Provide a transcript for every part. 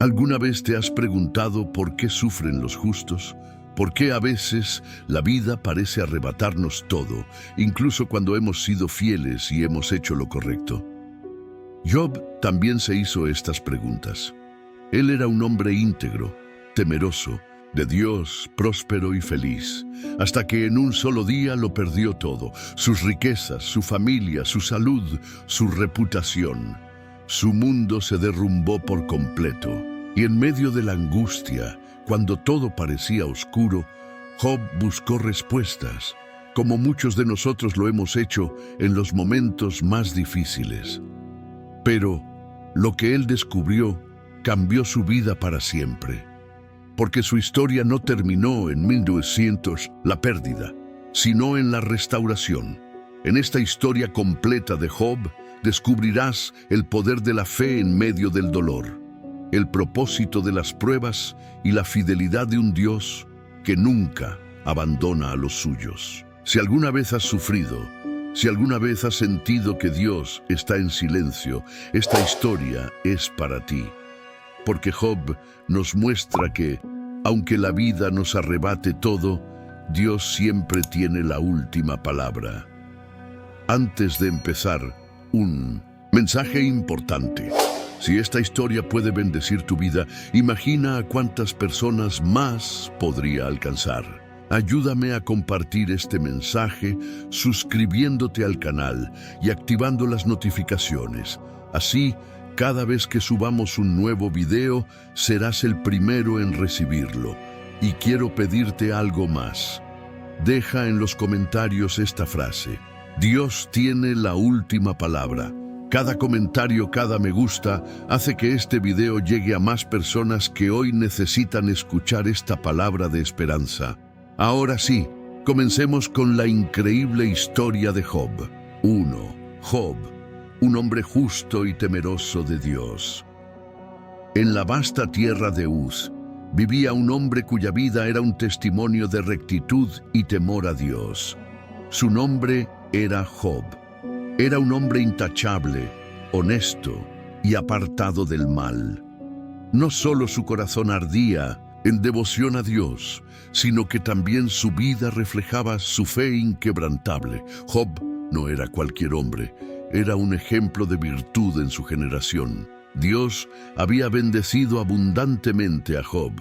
¿Alguna vez te has preguntado por qué sufren los justos? ¿Por qué a veces la vida parece arrebatarnos todo, incluso cuando hemos sido fieles y hemos hecho lo correcto? Job también se hizo estas preguntas. Él era un hombre íntegro, temeroso, de Dios, próspero y feliz, hasta que en un solo día lo perdió todo: sus riquezas, su familia, su salud, su reputación. Su mundo se derrumbó por completo, y en medio de la angustia, cuando todo parecía oscuro, Job buscó respuestas, como muchos de nosotros lo hemos hecho en los momentos más difíciles. Pero lo que él descubrió cambió su vida para siempre, porque su historia no terminó en 1900, la pérdida, sino en la restauración. En esta historia completa de Job, descubrirás el poder de la fe en medio del dolor, el propósito de las pruebas y la fidelidad de un Dios que nunca abandona a los suyos. Si alguna vez has sufrido, si alguna vez has sentido que Dios está en silencio, esta historia es para ti. Porque Job nos muestra que, aunque la vida nos arrebate todo, Dios siempre tiene la última palabra. Antes de empezar, un mensaje importante. Si esta historia puede bendecir tu vida, imagina a cuántas personas más podría alcanzar. Ayúdame a compartir este mensaje suscribiéndote al canal y activando las notificaciones. Así, cada vez que subamos un nuevo video, serás el primero en recibirlo. Y quiero pedirte algo más. Deja en los comentarios esta frase: Dios tiene la última palabra. Cada comentario, cada me gusta, hace que este video llegue a más personas que hoy necesitan escuchar esta palabra de esperanza. Ahora sí, comencemos con la increíble historia de Job. 1. Job, un hombre justo y temeroso de Dios. En la vasta tierra de Uz, vivía un hombre cuya vida era un testimonio de rectitud y temor a Dios. Su nombre era Job. Era un hombre intachable, honesto y apartado del mal. No solo su corazón ardía en devoción a Dios, sino que también su vida reflejaba su fe inquebrantable. Job no era cualquier hombre, era un ejemplo de virtud en su generación. Dios había bendecido abundantemente a Job.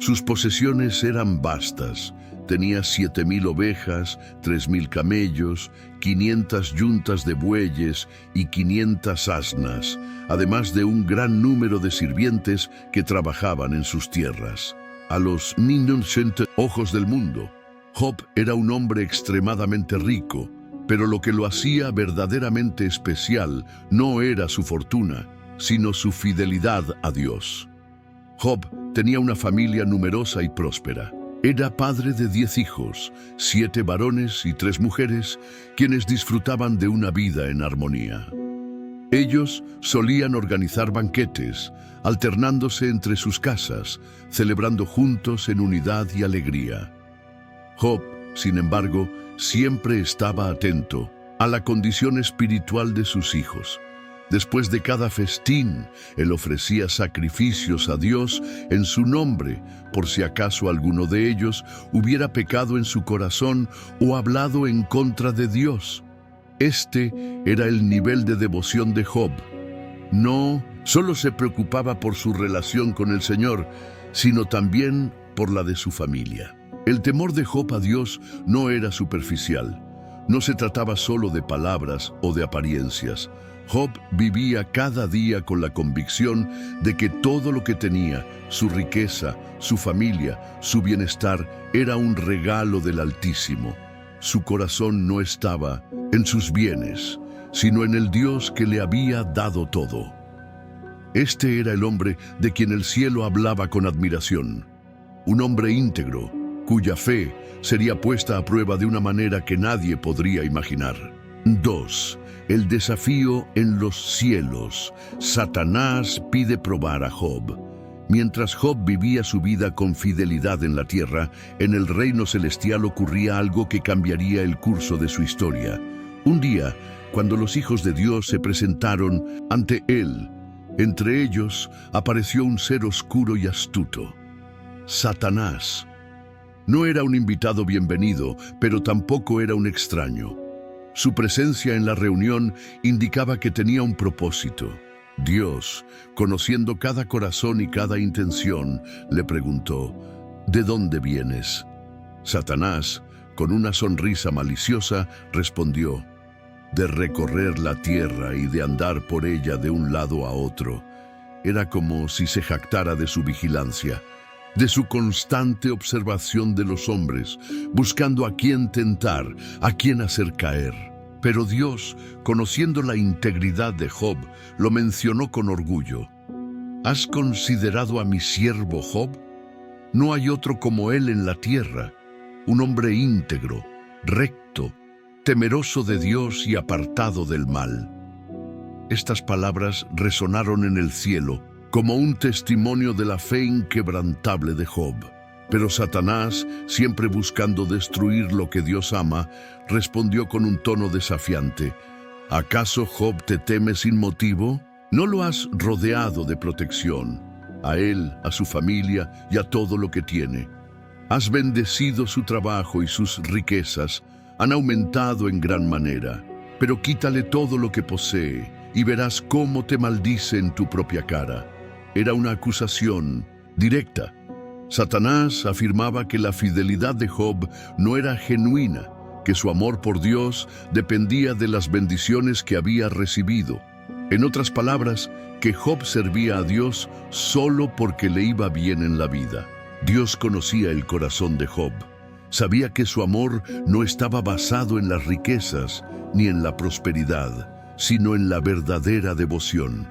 Sus posesiones eran vastas. Tenía 7,000 ovejas, 3,000 camellos, 500 yuntas de bueyes y 500 asnas, además de un gran número de sirvientes que trabajaban en sus tierras. A los ojos del mundo, Job era un hombre extremadamente rico, pero lo que lo hacía verdaderamente especial no era su fortuna, sino su fidelidad a Dios. Job tenía una familia numerosa y próspera. Era padre de 10 hijos, 7 varones y 3 mujeres, quienes disfrutaban de una vida en armonía. Ellos solían organizar banquetes, alternándose entre sus casas, celebrando juntos en unidad y alegría. Job, sin embargo, siempre estaba atento a la condición espiritual de sus hijos. Después de cada festín, él ofrecía sacrificios a Dios en su nombre, por si acaso alguno de ellos hubiera pecado en su corazón o hablado en contra de Dios. Este era el nivel de devoción de Job. No solo se preocupaba por su relación con el Señor, sino también por la de su familia. El temor de Job a Dios no era superficial. No se trataba solo de palabras o de apariencias. Job vivía cada día con la convicción de que todo lo que tenía, su riqueza, su familia, su bienestar, era un regalo del Altísimo. Su corazón no estaba en sus bienes, sino en el Dios que le había dado todo. Este era el hombre de quien el cielo hablaba con admiración. Un hombre íntegro, cuya fe sería puesta a prueba de una manera que nadie podría imaginar. 2. El desafío en los cielos. Satanás pide probar a Job. Mientras Job vivía su vida con fidelidad en la tierra, en el reino celestial ocurría algo que cambiaría el curso de su historia. Un día, cuando los hijos de Dios se presentaron ante él, Entre ellos apareció un ser oscuro y astuto, Satanás. No era un invitado bienvenido, pero tampoco era un extraño. Su presencia en la reunión indicaba que tenía un propósito. Dios, conociendo cada corazón y cada intención, le preguntó: ¿de dónde vienes? Satanás, con una sonrisa maliciosa, respondió: de recorrer la tierra y de andar por ella de un lado a otro. Era como si se jactara de su vigilancia, de su constante observación de los hombres, buscando a quién tentar, a quién hacer caer. Pero Dios, conociendo la integridad de Job, lo mencionó con orgullo. ¿Has considerado a mi siervo Job? No hay otro como él en la tierra, un hombre íntegro, recto, temeroso de Dios y apartado del mal. Estas palabras resonaron en el cielo como un testimonio de la fe inquebrantable de Job. Pero Satanás, siempre buscando destruir lo que Dios ama, respondió con un tono desafiante: ¿acaso Job te teme sin motivo? ¿No lo has rodeado de protección, a él, a su familia y a todo lo que tiene? Has bendecido su trabajo y sus riquezas han aumentado en gran manera, pero quítale todo lo que posee y verás cómo te maldice en tu propia cara. Era una acusación directa. Satanás afirmaba que la fidelidad de Job no era genuina, que su amor por Dios dependía de las bendiciones que había recibido. En otras palabras, que Job servía a Dios solo porque le iba bien en la vida. Dios conocía el corazón de Job. Sabía que su amor no estaba basado en las riquezas ni en la prosperidad, sino en la verdadera devoción.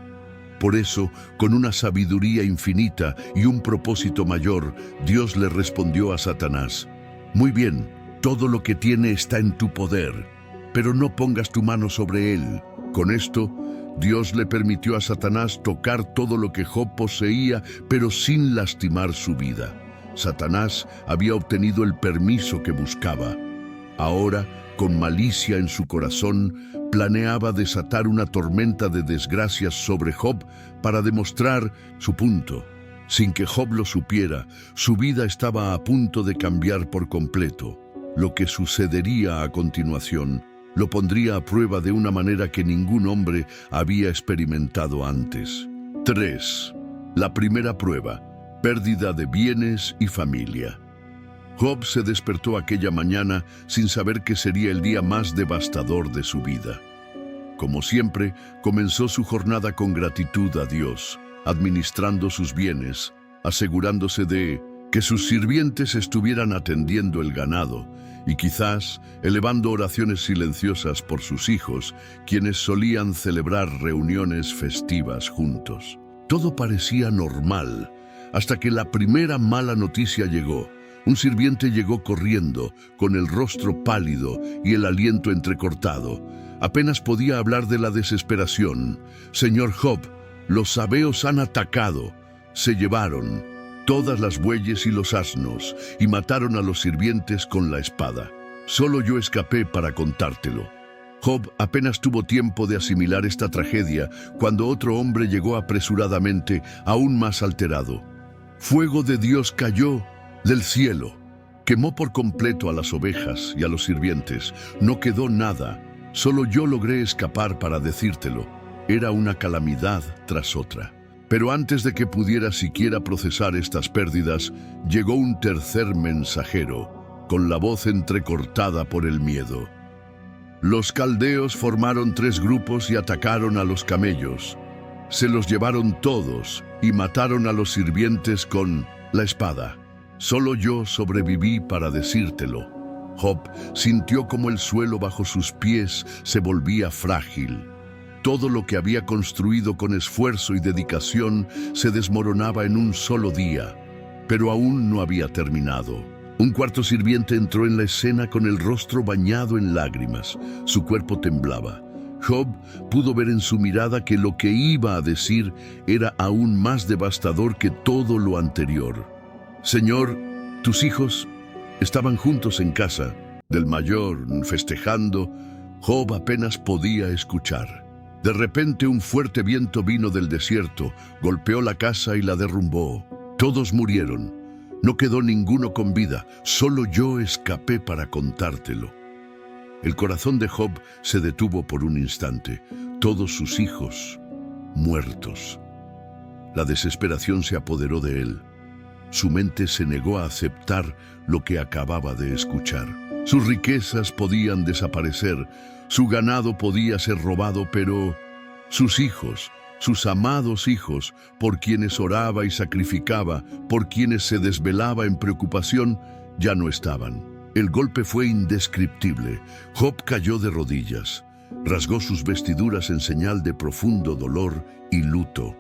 Por eso, con una sabiduría infinita y un propósito mayor, Dios le respondió a Satanás: muy bien, todo lo que tiene está en tu poder, pero no pongas tu mano sobre él. Con esto, Dios le permitió a Satanás tocar todo lo que Job poseía, pero sin lastimar su vida. Satanás había obtenido el permiso que buscaba. Ahora, con malicia en su corazón, planeaba desatar una tormenta de desgracias sobre Job para demostrar su punto. Sin que Job lo supiera, su vida estaba a punto de cambiar por completo. Lo que sucedería a continuación lo pondría a prueba de una manera que ningún hombre había experimentado antes. 3. La primera prueba: pérdida de bienes y familia. Job se despertó aquella mañana sin saber que sería el día más devastador de su vida. Como siempre, comenzó su jornada con gratitud a Dios, administrando sus bienes, asegurándose de que sus sirvientes estuvieran atendiendo el ganado y quizás elevando oraciones silenciosas por sus hijos, quienes solían celebrar reuniones festivas juntos. Todo parecía normal, hasta que la primera mala noticia llegó. Un sirviente llegó corriendo, con el rostro pálido y el aliento entrecortado. Apenas podía hablar de la desesperación. «Señor Job, los sabeos han atacado. Se llevaron todas las bueyes y los asnos y mataron a los sirvientes con la espada. Solo yo escapé para contártelo». Job apenas tuvo tiempo de asimilar esta tragedia cuando otro hombre llegó apresuradamente, aún más alterado. Fuego de Dios cayó del cielo, quemó por completo a las ovejas y a los sirvientes. No quedó nada, solo yo logré escapar para decírtelo. Era una calamidad tras otra. Pero antes de que pudiera siquiera procesar estas pérdidas, llegó un tercer mensajero, con la voz entrecortada por el miedo. Los caldeos formaron 3 grupos y atacaron a los camellos. Se los llevaron todos y mataron a los sirvientes con la espada. Solo yo sobreviví para decírtelo. Job sintió como el suelo bajo sus pies se volvía frágil. Todo lo que había construido con esfuerzo y dedicación se desmoronaba en un solo día, pero aún no había terminado. Un cuarto sirviente entró en la escena con el rostro bañado en lágrimas. Su cuerpo temblaba. Job pudo ver en su mirada que lo que iba a decir era aún más devastador que todo lo anterior. «Señor, tus hijos estaban juntos en casa, del mayor festejando». Job apenas podía escuchar. De repente un fuerte viento vino del desierto, golpeó la casa y la derrumbó. Todos murieron. No quedó ninguno con vida, solo yo escapé para contártelo. El corazón de Job se detuvo por un instante. Todos sus hijos muertos. La desesperación se apoderó de él. Su mente se negó a aceptar lo que acababa de escuchar. Sus riquezas podían desaparecer, su ganado podía ser robado, pero sus hijos, sus amados hijos, por quienes oraba y sacrificaba, por quienes se desvelaba en preocupación, ya no estaban. El golpe fue indescriptible. Job cayó de rodillas, rasgó sus vestiduras en señal de profundo dolor y luto.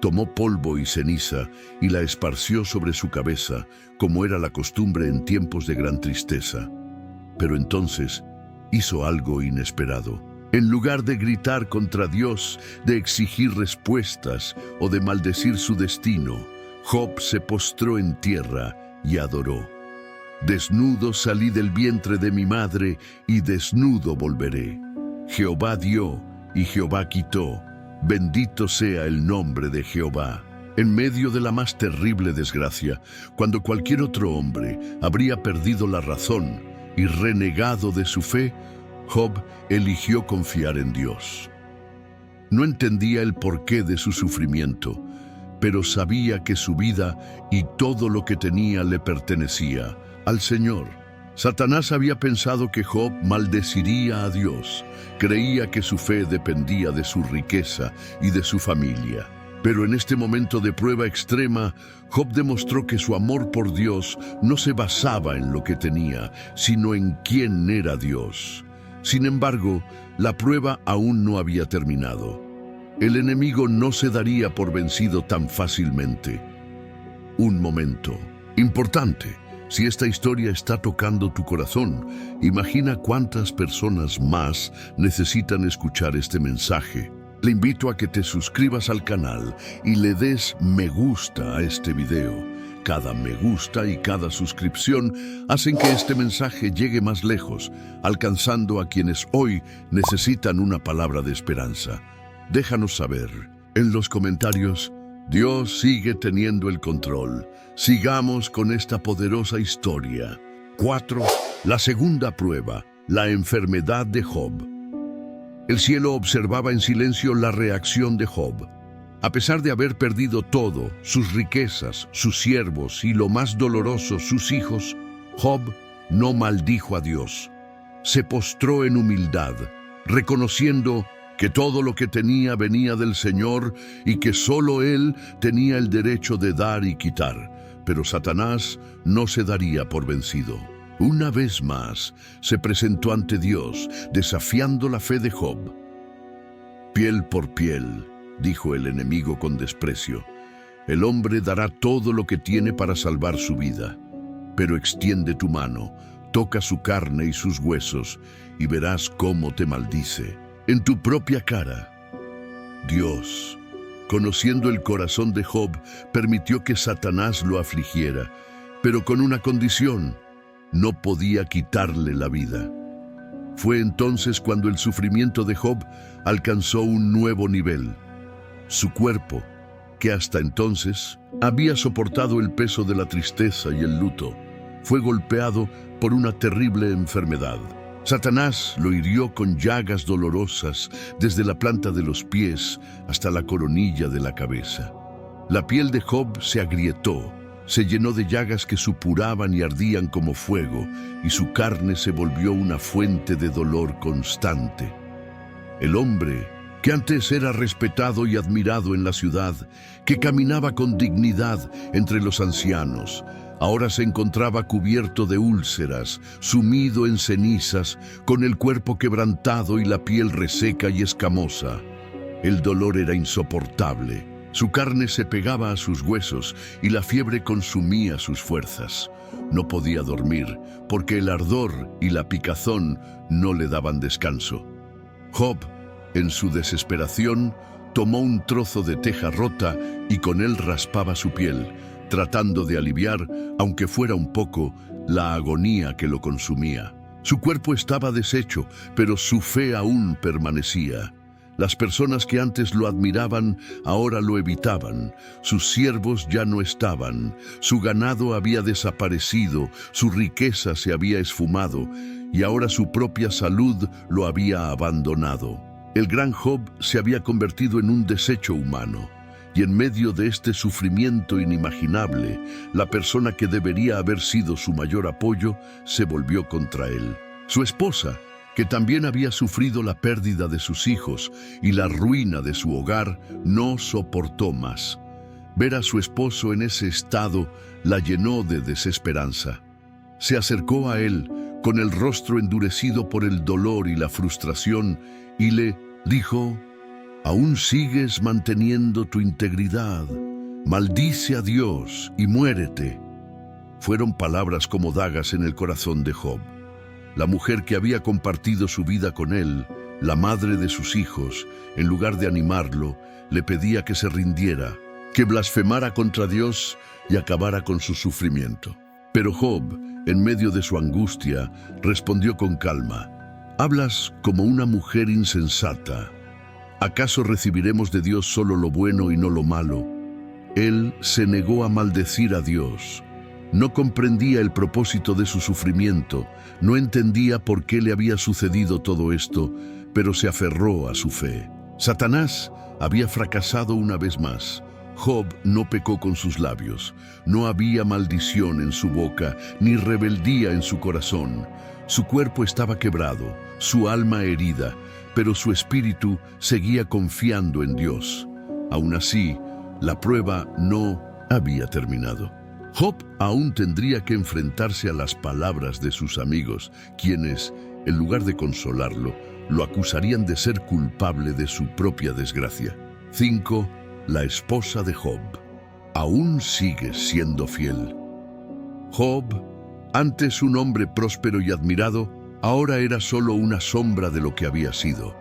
Tomó polvo y ceniza y la esparció sobre su cabeza, como era la costumbre en tiempos de gran tristeza. Pero entonces hizo algo inesperado. En lugar de gritar contra Dios, de exigir respuestas o de maldecir su destino, Job se postró en tierra y adoró. Desnudo salí del vientre de mi madre y desnudo volveré. Jehová dio y Jehová quitó. Bendito sea el nombre de Jehová. En medio de la más terrible desgracia, cuando cualquier otro hombre habría perdido la razón y renegado de su fe, Job eligió confiar en Dios. No entendía el porqué de su sufrimiento, pero sabía que su vida y todo lo que tenía le pertenecía al Señor. Satanás había pensado que Job maldeciría a Dios. Creía que su fe dependía de su riqueza y de su familia. Pero en este momento de prueba extrema, Job demostró que su amor por Dios no se basaba en lo que tenía, sino en quién era Dios. Sin embargo, la prueba aún no había terminado. El enemigo no se daría por vencido tan fácilmente. Un momento importante. Si esta historia está tocando tu corazón, imagina cuántas personas más necesitan escuchar este mensaje. Le invito a que te suscribas al canal y le des me gusta a este video. Cada me gusta y cada suscripción hacen que este mensaje llegue más lejos, alcanzando a quienes hoy necesitan una palabra de esperanza. Déjanos saber en los comentarios. Dios sigue teniendo el control. Sigamos con esta poderosa historia. 4. La segunda prueba, la enfermedad de Job. El cielo observaba en silencio la reacción de Job. A pesar de haber perdido todo, sus riquezas, sus siervos y lo más doloroso, sus hijos, Job no maldijo a Dios. Se postró en humildad, reconociendo que todo lo que tenía venía del Señor y que solo Él tenía el derecho de dar y quitar. Pero Satanás no se daría por vencido. Una vez más, se presentó ante Dios, desafiando la fe de Job. Piel por piel, dijo el enemigo con desprecio. El hombre dará todo lo que tiene para salvar su vida. Pero extiende tu mano, toca su carne y sus huesos, y verás cómo te maldice. En tu propia cara. Dios, conociendo el corazón de Job, permitió que Satanás lo afligiera, pero con una condición: no podía quitarle la vida. Fue entonces cuando el sufrimiento de Job alcanzó un nuevo nivel. Su cuerpo, que hasta entonces había soportado el peso de la tristeza y el luto, fue golpeado por una terrible enfermedad. Satanás lo hirió con llagas dolorosas desde la planta de los pies hasta la coronilla de la cabeza. La piel de Job se agrietó, se llenó de llagas que supuraban y ardían como fuego, y su carne se volvió una fuente de dolor constante. El hombre, que antes era respetado y admirado en la ciudad, que caminaba con dignidad entre los ancianos, ahora se encontraba cubierto de úlceras, sumido en cenizas, con el cuerpo quebrantado y la piel reseca y escamosa. El dolor era insoportable. Su carne se pegaba a sus huesos y la fiebre consumía sus fuerzas. No podía dormir porque el ardor y la picazón no le daban descanso. Job, en su desesperación, tomó un trozo de teja rota y con él raspaba su piel, tratando de aliviar, aunque fuera un poco, la agonía que lo consumía. Su cuerpo estaba deshecho, pero su fe aún permanecía. Las personas que antes lo admiraban, ahora lo evitaban. Sus siervos ya no estaban. Su ganado había desaparecido, su riqueza se había esfumado, y ahora su propia salud lo había abandonado. El gran Job se había convertido en un desecho humano. Y en medio de este sufrimiento inimaginable, la persona que debería haber sido su mayor apoyo se volvió contra él. Su esposa, que también había sufrido la pérdida de sus hijos y la ruina de su hogar, no soportó más. Ver a su esposo en ese estado la llenó de desesperanza. Se acercó a él con el rostro endurecido por el dolor y la frustración y le dijo: «¿Aún sigues manteniendo tu integridad? Maldice a Dios y muérete». Fueron palabras como dagas en el corazón de Job. La mujer que había compartido su vida con él, la madre de sus hijos, en lugar de animarlo, le pedía que se rindiera, que blasfemara contra Dios y acabara con su sufrimiento. Pero Job, en medio de su angustia, respondió con calma: «Hablas como una mujer insensata. ¿Acaso recibiremos de Dios solo lo bueno y no lo malo?». Él se negó a maldecir a Dios. No comprendía el propósito de su sufrimiento, no entendía por qué le había sucedido todo esto, pero se aferró a su fe. Satanás había fracasado una vez más. Job no pecó con sus labios, no había maldición en su boca, ni rebeldía en su corazón. Su cuerpo estaba quebrado, su alma herida, pero su espíritu seguía confiando en Dios. Aún así, la prueba no había terminado. Job aún tendría que enfrentarse a las palabras de sus amigos, quienes, en lugar de consolarlo, lo acusarían de ser culpable de su propia desgracia. 5. La esposa de Job. Aún sigue siendo fiel. Job, antes un hombre próspero y admirado, ahora era solo una sombra de lo que había sido.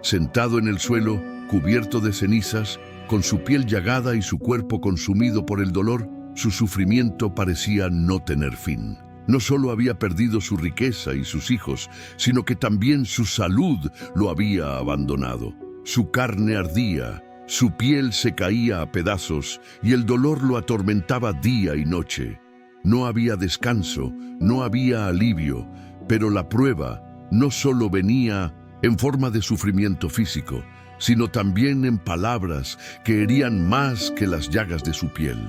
Sentado en el suelo, cubierto de cenizas, con su piel llagada y su cuerpo consumido por el dolor, su sufrimiento parecía no tener fin. No solo había perdido su riqueza y sus hijos, sino que también su salud lo había abandonado. Su carne ardía, su piel se caía a pedazos y el dolor lo atormentaba día y noche. No había descanso, no había alivio, pero la prueba no solo venía en forma de sufrimiento físico, sino también en palabras que herían más que las llagas de su piel.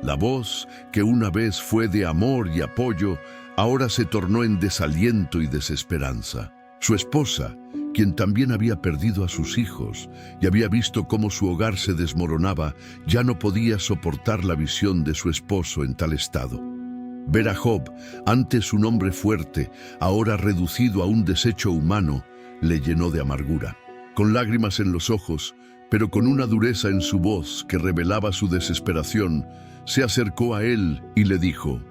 La voz, que una vez fue de amor y apoyo, ahora se tornó en desaliento y desesperanza. Su esposa, quien también había perdido a sus hijos y había visto cómo su hogar se desmoronaba, ya no podía soportar la visión de su esposo en tal estado. Ver a Job, antes un hombre fuerte, ahora reducido a un desecho humano, le llenó de amargura. Con lágrimas en los ojos, pero con una dureza en su voz que revelaba su desesperación, se acercó a él y le dijo: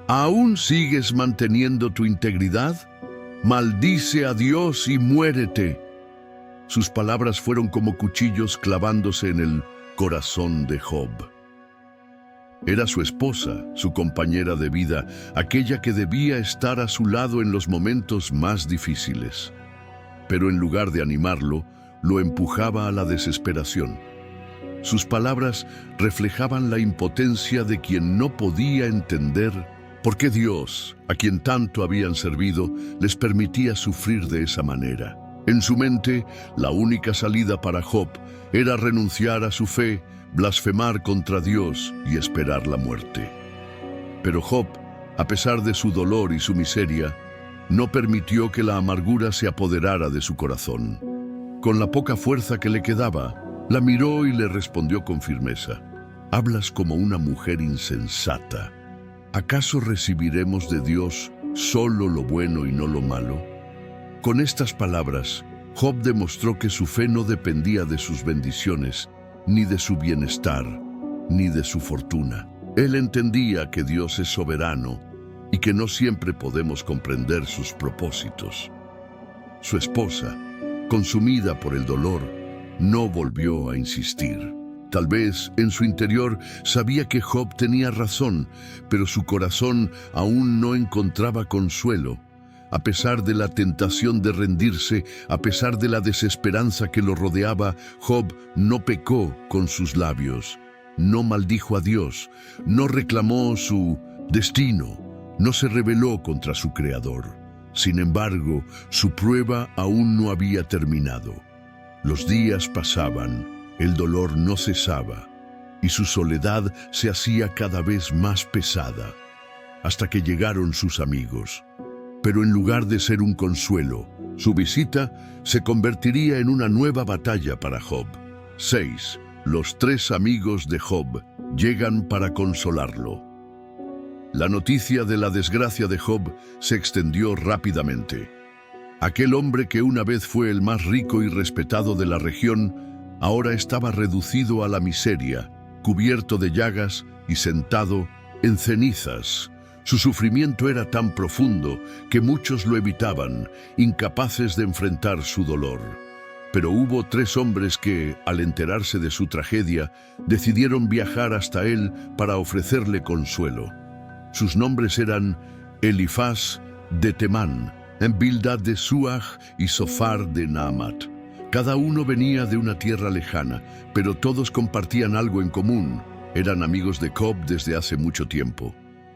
«¿Aún sigues manteniendo tu integridad? Maldice a Dios y muérete». Sus palabras fueron como cuchillos clavándose en el corazón de Job. Era su esposa, su compañera de vida, aquella que debía estar a su lado en los momentos más difíciles. Pero en lugar de animarlo, lo empujaba a la desesperación. Sus palabras reflejaban la impotencia de quien no podía entender por qué Dios, a quien tanto habían servido, les permitía sufrir de esa manera. En su mente, la única salida para Job era renunciar a su fe, blasfemar contra Dios y esperar la muerte. Pero Job, a pesar de su dolor y su miseria, no permitió que la amargura se apoderara de su corazón. Con la poca fuerza que le quedaba, la miró y le respondió con firmeza: «Hablas como una mujer insensata. ¿Acaso recibiremos de Dios solo lo bueno y no lo malo?». Con estas palabras, Job demostró que su fe no dependía de sus bendiciones, ni de su bienestar, ni de su fortuna. Él entendía que Dios es soberano y que no siempre podemos comprender sus propósitos. Su esposa, consumida por el dolor, no volvió a insistir. Tal vez en su interior sabía que Job tenía razón, pero su corazón aún no encontraba consuelo. A pesar de la tentación de rendirse, a pesar de la desesperanza que lo rodeaba, Job no pecó con sus labios, no maldijo a Dios, no reclamó su destino, no se rebeló contra su Creador. Sin embargo, su prueba aún no había terminado. Los días pasaban, el dolor no cesaba, y su soledad se hacía cada vez más pesada, hasta que llegaron sus amigos. Pero en lugar de ser un consuelo, su visita se convertiría en una nueva batalla para Job. 6. Los 3 amigos de Job llegan para consolarlo. La noticia de la desgracia de Job se extendió rápidamente. Aquel hombre que una vez fue el más rico y respetado de la región, ahora estaba reducido a la miseria, cubierto de llagas y sentado en cenizas. Su sufrimiento era tan profundo que muchos lo evitaban, incapaces de enfrentar su dolor. Pero hubo 3 hombres que, al enterarse de su tragedia, decidieron viajar hasta él para ofrecerle consuelo. Sus nombres eran Elifaz de Temán, Bildad de Suaj y Sofar de Naamat. Cada uno venía de una tierra lejana, pero todos compartían algo en común. Eran amigos de Job desde hace mucho tiempo.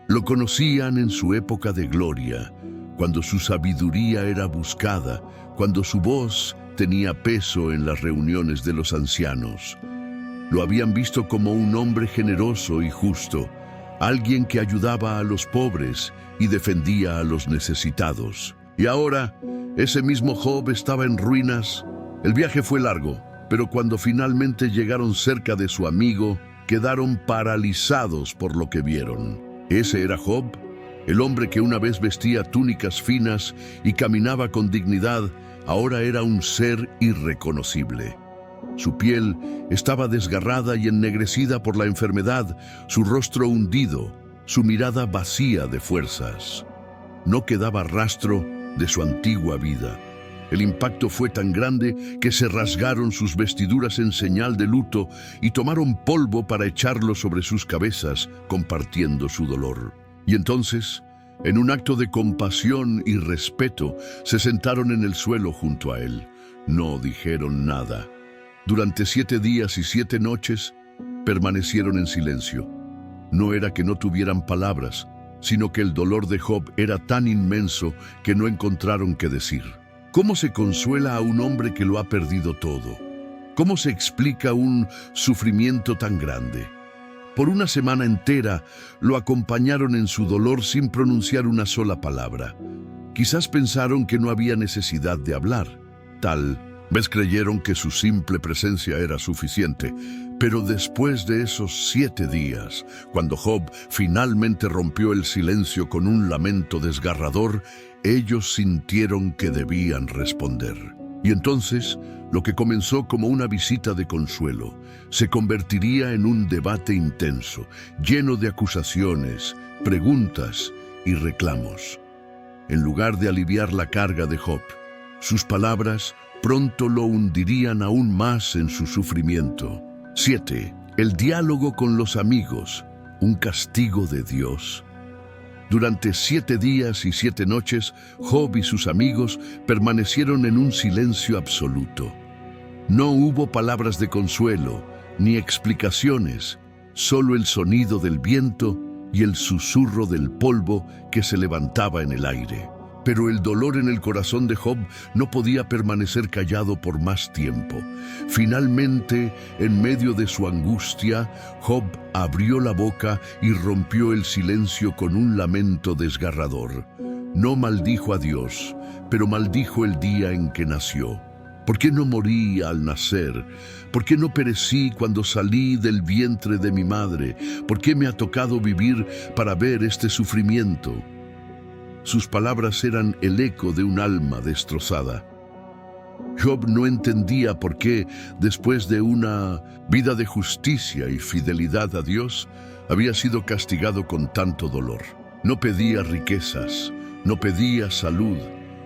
Lo conocían en su época de gloria, cuando su sabiduría era buscada, cuando su voz tenía peso en las reuniones de los ancianos. Lo habían visto como un hombre generoso y justo, alguien que ayudaba a los pobres y defendía a los necesitados. Y ahora, ese mismo Job estaba en ruinas. El viaje fue largo, pero cuando finalmente llegaron cerca de su amigo, quedaron paralizados por lo que vieron. Ese era Job, el hombre que una vez vestía túnicas finas y caminaba con dignidad, ahora era un ser irreconocible. Su piel estaba desgarrada y ennegrecida por la enfermedad, su rostro hundido, su mirada vacía de fuerzas. No quedaba rastro de su antigua vida. El impacto fue tan grande que se rasgaron sus vestiduras en señal de luto y tomaron polvo para echarlo sobre sus cabezas, compartiendo su dolor. Y entonces, en un acto de compasión y respeto, se sentaron en el suelo junto a él. No dijeron nada. Durante 7 días y 7 noches, permanecieron en silencio. No era que no tuvieran palabras, sino que el dolor de Job era tan inmenso que no encontraron qué decir. ¿Cómo se consuela a un hombre que lo ha perdido todo? ¿Cómo se explica un sufrimiento tan grande? Por una semana entera lo acompañaron en su dolor sin pronunciar una sola palabra. Quizás pensaron que no había necesidad de hablar. Tal vez creyeron que su simple presencia era suficiente. Pero después de esos 7 días, cuando Job finalmente rompió el silencio con un lamento desgarrador, ellos sintieron que debían responder. Y entonces, lo que comenzó como una visita de consuelo, se convertiría en un debate intenso, lleno de acusaciones, preguntas y reclamos. En lugar de aliviar la carga de Job, sus palabras pronto lo hundirían aún más en su sufrimiento. 7. El diálogo con los amigos, un castigo de Dios. Durante 7 días y 7 noches, Job y sus amigos permanecieron en un silencio absoluto. No hubo palabras de consuelo, ni explicaciones, solo el sonido del viento y el susurro del polvo que se levantaba en el aire. Pero el dolor en el corazón de Job no podía permanecer callado por más tiempo. Finalmente, en medio de su angustia, Job abrió la boca y rompió el silencio con un lamento desgarrador. No maldijo a Dios, pero maldijo el día en que nació. ¿Por qué no morí al nacer? ¿Por qué no perecí cuando salí del vientre de mi madre? ¿Por qué me ha tocado vivir para ver este sufrimiento? Sus palabras eran el eco de un alma destrozada. Job no entendía por qué, después de una vida de justicia y fidelidad a Dios, había sido castigado con tanto dolor. No pedía riquezas, no pedía salud,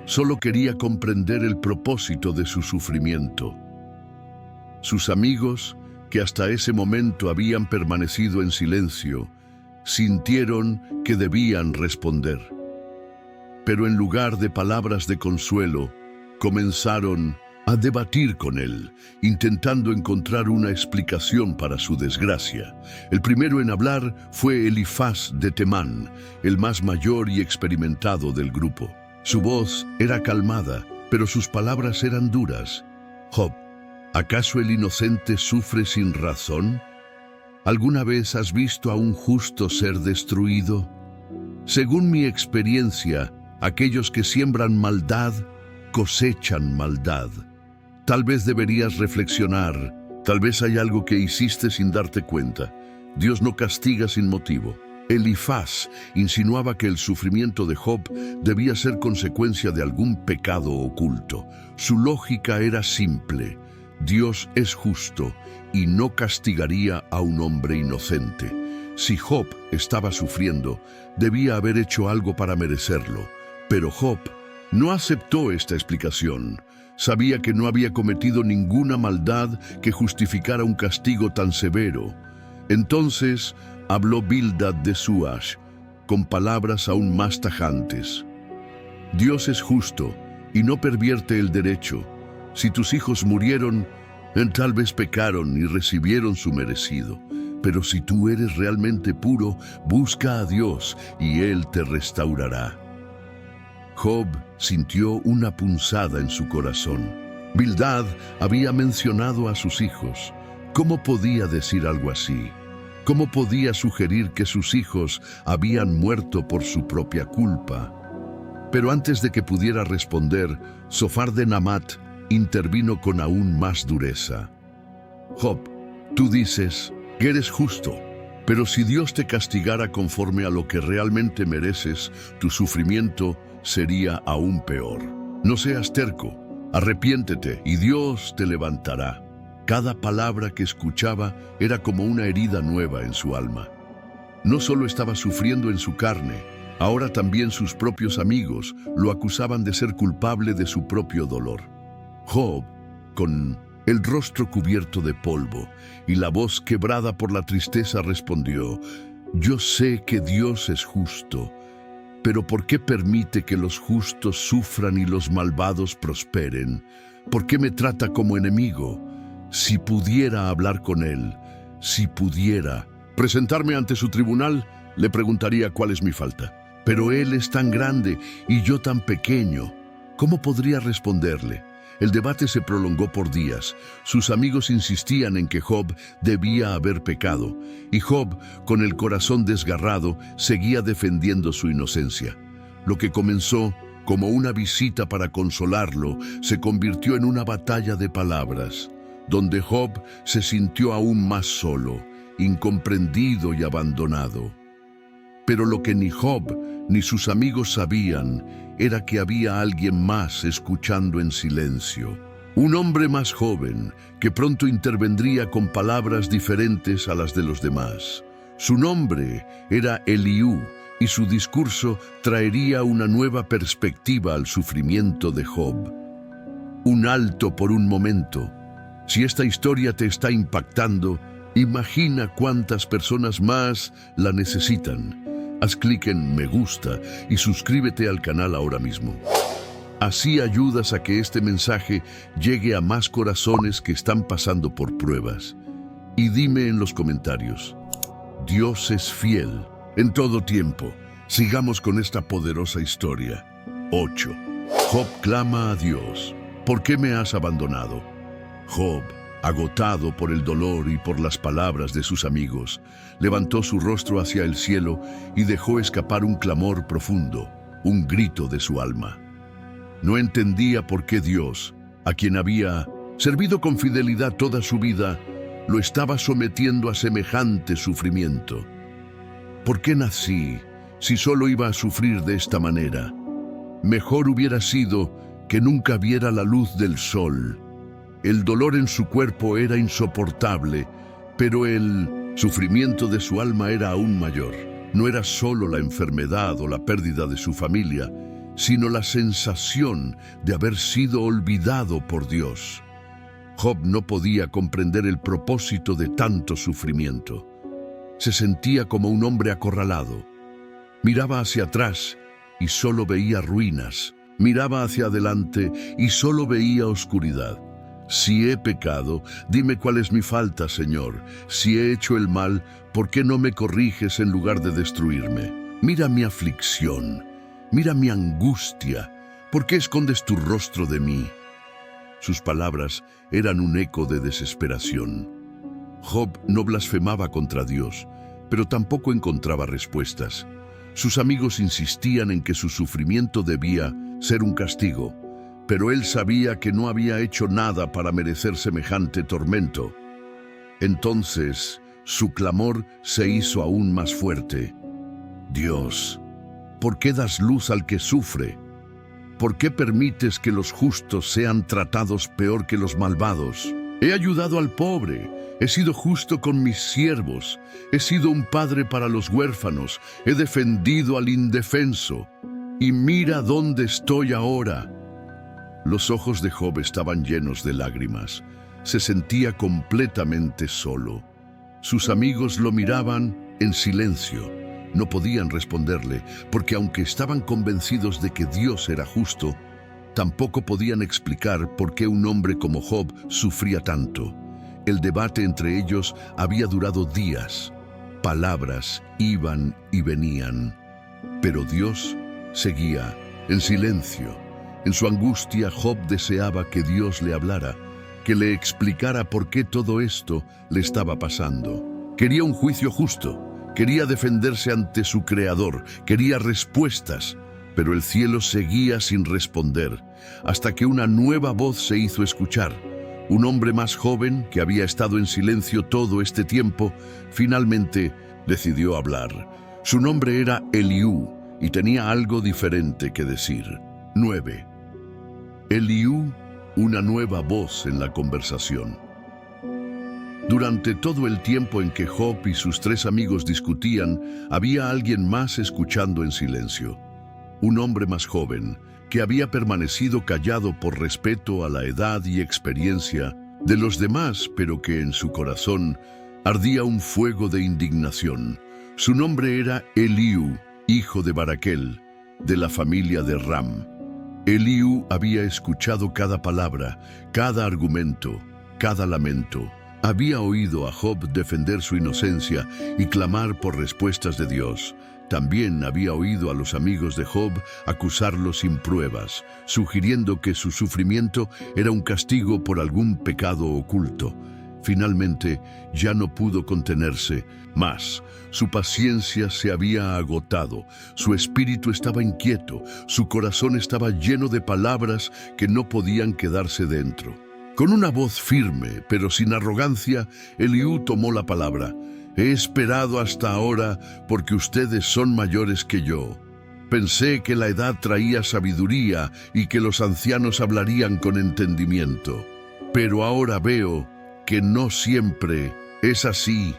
solo quería comprender el propósito de su sufrimiento. Sus amigos, que hasta ese momento habían permanecido en silencio, sintieron que debían responder. Pero en lugar de palabras de consuelo, comenzaron a debatir con él, intentando encontrar una explicación para su desgracia. El primero en hablar fue Elifaz de Temán, el más mayor y experimentado del grupo. Su voz era calmada, pero sus palabras eran duras. Job, ¿acaso el inocente sufre sin razón? ¿Alguna vez has visto a un justo ser destruido? Según mi experiencia, aquellos que siembran maldad, cosechan maldad. Tal vez deberías reflexionar, tal vez hay algo que hiciste sin darte cuenta. Dios no castiga sin motivo. Elifaz insinuaba que el sufrimiento de Job debía ser consecuencia de algún pecado oculto. Su lógica era simple: Dios es justo y no castigaría a un hombre inocente. Si Job estaba sufriendo, debía haber hecho algo para merecerlo. Pero Job no aceptó esta explicación. Sabía que no había cometido ninguna maldad que justificara un castigo tan severo. Entonces habló Bildad de Suash, con palabras aún más tajantes. Dios es justo y no pervierte el derecho. Si tus hijos murieron, tal vez pecaron y recibieron su merecido. Pero si tú eres realmente puro, busca a Dios y Él te restaurará. Job sintió una punzada en su corazón. Bildad había mencionado a sus hijos. ¿Cómo podía decir algo así? ¿Cómo podía sugerir que sus hijos habían muerto por su propia culpa? Pero antes de que pudiera responder, Zofar de Namat intervino con aún más dureza. Job, tú dices que eres justo, pero si Dios te castigara conforme a lo que realmente mereces, tu sufrimiento sería aún peor. No seas terco, arrepiéntete y Dios te levantará. Cada palabra que escuchaba era como una herida nueva en su alma. No solo estaba sufriendo en su carne, ahora también sus propios amigos lo acusaban de ser culpable de su propio dolor. Job, con el rostro cubierto de polvo y la voz quebrada por la tristeza, respondió: Yo sé que Dios es justo, pero ¿por qué permite que los justos sufran y los malvados prosperen? ¿Por qué me trata como enemigo? Si pudiera hablar con Él, si pudiera presentarme ante su tribunal, le preguntaría cuál es mi falta. Pero Él es tan grande y yo tan pequeño. ¿Cómo podría responderle? El debate se prolongó por días. Sus amigos insistían en que Job debía haber pecado, y Job, con el corazón desgarrado, seguía defendiendo su inocencia. Lo que comenzó como una visita para consolarlo se convirtió en una batalla de palabras, donde Job se sintió aún más solo, incomprendido y abandonado. Pero lo que ni Job ni sus amigos sabían era que había alguien más escuchando en silencio. Un hombre más joven que pronto intervendría con palabras diferentes a las de los demás. Su nombre era Eliú y su discurso traería una nueva perspectiva al sufrimiento de Job. Un alto por un momento. Si esta historia te está impactando, imagina cuántas personas más la necesitan. Haz clic en me gusta y suscríbete al canal ahora mismo. Así ayudas a que este mensaje llegue a más corazones que están pasando por pruebas. Y dime en los comentarios: Dios es fiel en todo tiempo. Sigamos con esta poderosa historia. 8. Job clama a Dios: ¿por qué me has abandonado? Job, agotado por el dolor y por las palabras de sus amigos, levantó su rostro hacia el cielo y dejó escapar un clamor profundo, un grito de su alma. No entendía por qué Dios, a quien había servido con fidelidad toda su vida, lo estaba sometiendo a semejante sufrimiento. ¿Por qué nací si solo iba a sufrir de esta manera? Mejor hubiera sido que nunca viera la luz del sol. El dolor en su cuerpo era insoportable, pero el sufrimiento de su alma era aún mayor. No era solo la enfermedad o la pérdida de su familia, sino la sensación de haber sido olvidado por Dios. Job no podía comprender el propósito de tanto sufrimiento. Se sentía como un hombre acorralado. Miraba hacia atrás y solo veía ruinas. Miraba hacia adelante y solo veía oscuridad. Si he pecado, dime cuál es mi falta, Señor. Si he hecho el mal, ¿por qué no me corriges en lugar de destruirme? Mira mi aflicción, mira mi angustia. ¿Por qué escondes tu rostro de mí? Sus palabras eran un eco de desesperación. Job no blasfemaba contra Dios, pero tampoco encontraba respuestas. Sus amigos insistían en que su sufrimiento debía ser un castigo, pero él sabía que no había hecho nada para merecer semejante tormento. Entonces, su clamor se hizo aún más fuerte. Dios, ¿por qué das luz al que sufre? ¿Por qué permites que los justos sean tratados peor que los malvados? He ayudado al pobre, he sido justo con mis siervos, he sido un padre para los huérfanos, he defendido al indefenso. Y mira dónde estoy ahora. Los ojos de Job estaban llenos de lágrimas. Se sentía completamente solo. Sus amigos lo miraban en silencio. No podían responderle, porque aunque estaban convencidos de que Dios era justo, tampoco podían explicar por qué un hombre como Job sufría tanto. El debate entre ellos había durado días. Palabras iban y venían. Pero Dios seguía en silencio. En su angustia, Job deseaba que Dios le hablara, que le explicara por qué todo esto le estaba pasando. Quería un juicio justo, quería defenderse ante su Creador, quería respuestas, pero el cielo seguía sin responder, hasta que una nueva voz se hizo escuchar. Un hombre más joven, que había estado en silencio todo este tiempo, finalmente decidió hablar. Su nombre era Eliú, y tenía algo diferente que decir. 9. Eliú, una nueva voz en la conversación. Durante todo el tiempo en que Job y sus 3 amigos discutían, había alguien más escuchando en silencio. Un hombre más joven, que había permanecido callado por respeto a la edad y experiencia de los demás, pero que en su corazón ardía un fuego de indignación. Su nombre era Eliú, hijo de Baraquel, de la familia de Ram. Eliú había escuchado cada palabra, cada argumento, cada lamento. Había oído a Job defender su inocencia y clamar por respuestas de Dios. También había oído a los amigos de Job acusarlo sin pruebas, sugiriendo que su sufrimiento era un castigo por algún pecado oculto. Finalmente, ya no pudo contenerse más. Su paciencia se había agotado, su espíritu estaba inquieto, su corazón estaba lleno de palabras que no podían quedarse dentro. Con una voz firme, pero sin arrogancia, Eliú tomó la palabra. He esperado hasta ahora porque ustedes son mayores que yo. Pensé que la edad traía sabiduría y que los ancianos hablarían con entendimiento. Pero ahora veo que no siempre es así.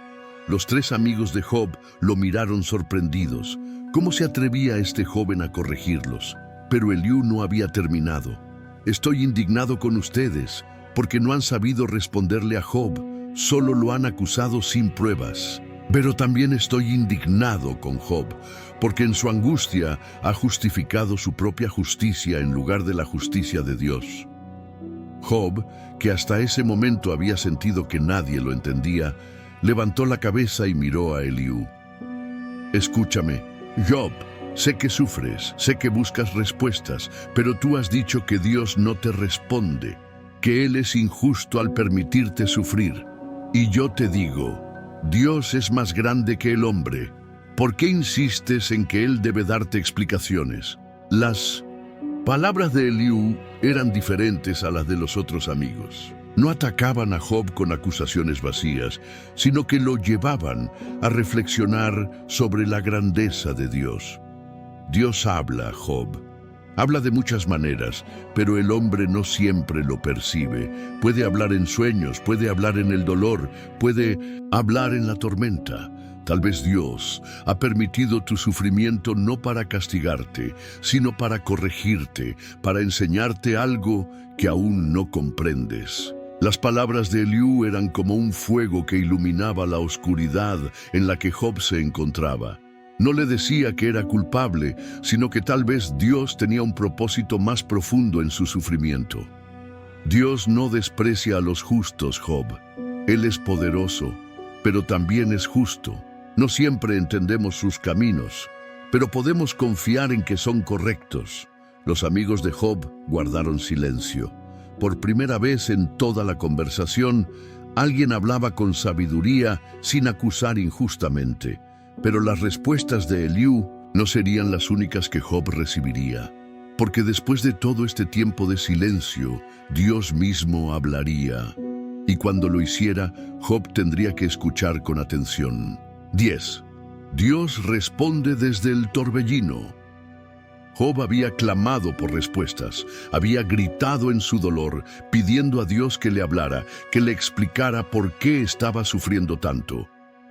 Los 3 amigos de Job lo miraron sorprendidos. ¿Cómo se atrevía este joven a corregirlos? Pero Eliú no había terminado. Estoy indignado con ustedes, porque no han sabido responderle a Job, solo lo han acusado sin pruebas. Pero también estoy indignado con Job, porque en su angustia ha justificado su propia justicia en lugar de la justicia de Dios. Job, que hasta ese momento había sentido que nadie lo entendía, levantó la cabeza y miró a Eliú. Escúchame, Job, sé que sufres, sé que buscas respuestas, pero tú has dicho que Dios no te responde, que Él es injusto al permitirte sufrir. Y yo te digo, Dios es más grande que el hombre. ¿Por qué insistes en que Él debe darte explicaciones? Las palabras de Eliú eran diferentes a las de los otros amigos. No atacaban a Job con acusaciones vacías, sino que lo llevaban a reflexionar sobre la grandeza de Dios. Dios habla, Job. Habla de muchas maneras, pero el hombre no siempre lo percibe. Puede hablar en sueños, puede hablar en el dolor, puede hablar en la tormenta. Tal vez Dios ha permitido tu sufrimiento no para castigarte, sino para corregirte, para enseñarte algo que aún no comprendes. Las palabras de Eliú eran como un fuego que iluminaba la oscuridad en la que Job se encontraba. No le decía que era culpable, sino que tal vez Dios tenía un propósito más profundo en su sufrimiento. Dios no desprecia a los justos, Job. Él es poderoso, pero también es justo. No siempre entendemos sus caminos, pero podemos confiar en que son correctos. Los amigos de Job guardaron silencio. Por primera vez en toda la conversación, alguien hablaba con sabiduría sin acusar injustamente. Pero las respuestas de Eliú no serían las únicas que Job recibiría, porque después de todo este tiempo de silencio, Dios mismo hablaría. Y cuando lo hiciera, Job tendría que escuchar con atención. 10. Dios responde desde el torbellino. Job había clamado por respuestas, había gritado en su dolor, pidiendo a Dios que le hablara, que le explicara por qué estaba sufriendo tanto.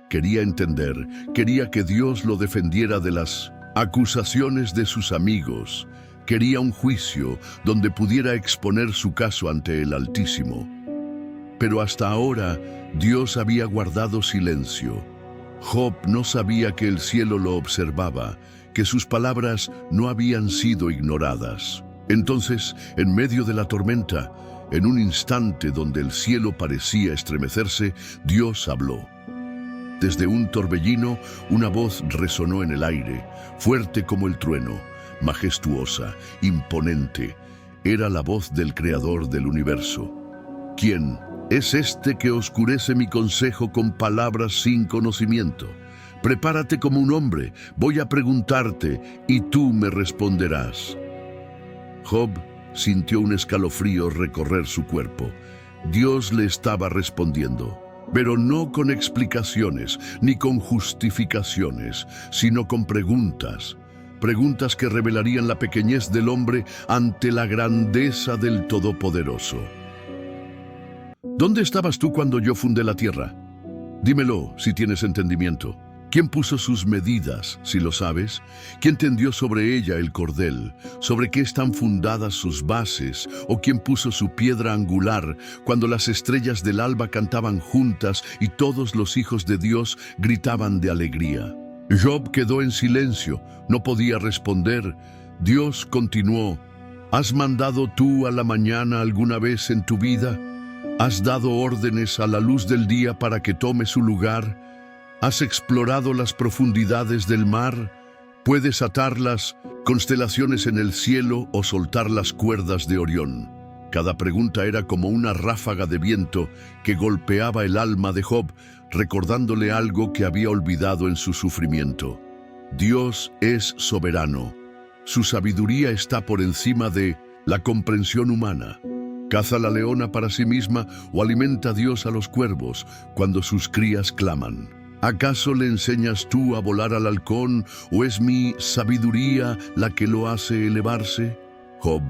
Quería entender, quería que Dios lo defendiera de las acusaciones de sus amigos. Quería un juicio donde pudiera exponer su caso ante el Altísimo. Pero hasta ahora, Dios había guardado silencio. Job no sabía que el cielo lo observaba, que sus palabras no habían sido ignoradas. Entonces, en medio de la tormenta, en un instante donde el cielo parecía estremecerse, Dios habló. Desde un torbellino, una voz resonó en el aire, fuerte como el trueno, majestuosa, imponente. Era la voz del Creador del universo. ¿Quién es este que oscurece mi consejo con palabras sin conocimiento? Prepárate como un hombre, voy a preguntarte, y tú me responderás. Job sintió un escalofrío recorrer su cuerpo. Dios le estaba respondiendo. Pero no con explicaciones, ni con justificaciones, sino con preguntas. Preguntas que revelarían la pequeñez del hombre ante la grandeza del Todopoderoso. ¿Dónde estabas tú cuando yo fundé la tierra? Dímelo, si tienes entendimiento. ¿Quién puso sus medidas, si lo sabes? ¿Quién tendió sobre ella el cordel? ¿Sobre qué están fundadas sus bases? ¿O quién puso su piedra angular cuando las estrellas del alba cantaban juntas y todos los hijos de Dios gritaban de alegría? Job quedó en silencio, no podía responder. Dios continuó: ¿has mandado tú a la mañana alguna vez en tu vida? ¿Has dado órdenes a la luz del día para que tome su lugar? ¿Has explorado las profundidades del mar? ¿Puedes atar las constelaciones en el cielo o soltar las cuerdas de Orión? Cada pregunta era como una ráfaga de viento que golpeaba el alma de Job, recordándole algo que había olvidado en su sufrimiento. Dios es soberano. Su sabiduría está por encima de la comprensión humana. ¿Caza la leona para sí misma o alimenta Dios a los cuervos cuando sus crías claman? ¿Acaso le enseñas tú a volar al halcón o es mi sabiduría la que lo hace elevarse? Job,